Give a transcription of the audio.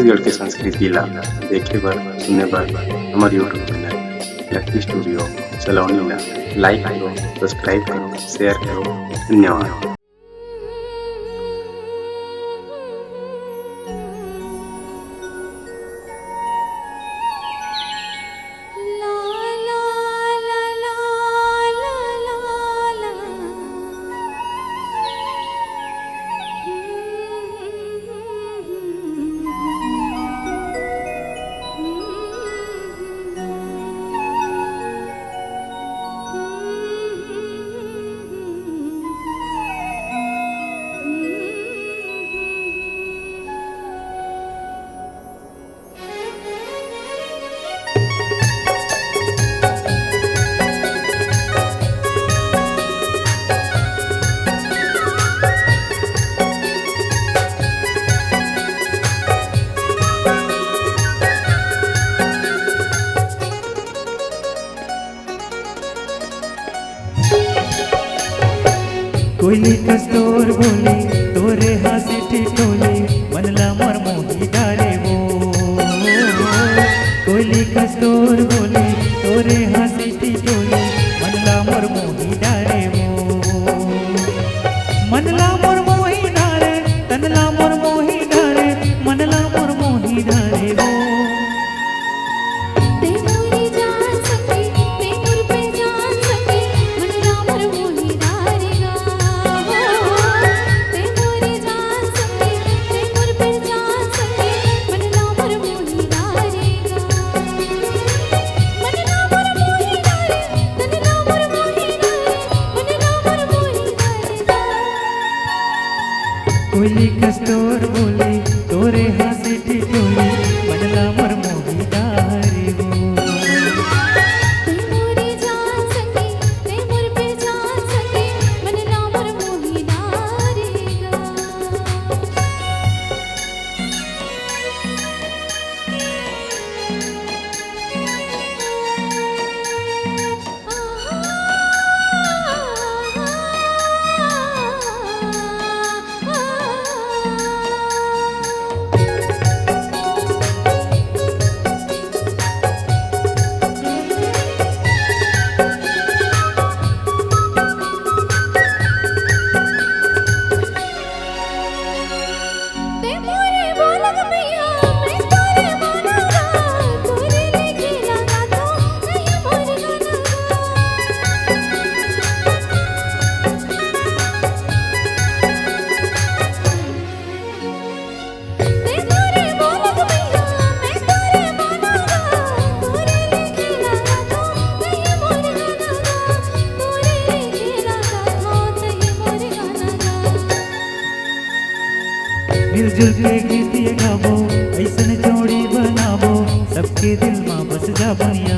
छत्तीसगढ़ के संस्कृति ला देखे बर सुने बर हमार यूट्यूब चैनल लकी स्टूडियो सलोनी ला लाइक करो, सब्सक्राइब करो, शेयर करो। धन्यवाद। कोयली कस्तूर बोली तोरे हासी ठिठोली मनला मोर मोही डाले वो। कोयली कस्तूर बोली तोरे हासी ठिठोली मनला मोर मोही डाले वो। मनला मोर मोही डाले तनला मोर मोही डाले मनला मोर मोही डाले वो। कोयली कस्तूर बोली तोरे हासी ठिठोली मनला मोर मोही डाले वो। मिलजुल के गीतिया गाबो ऐसन जोड़ी बनाबो सबके दिल में बस जा बनिया।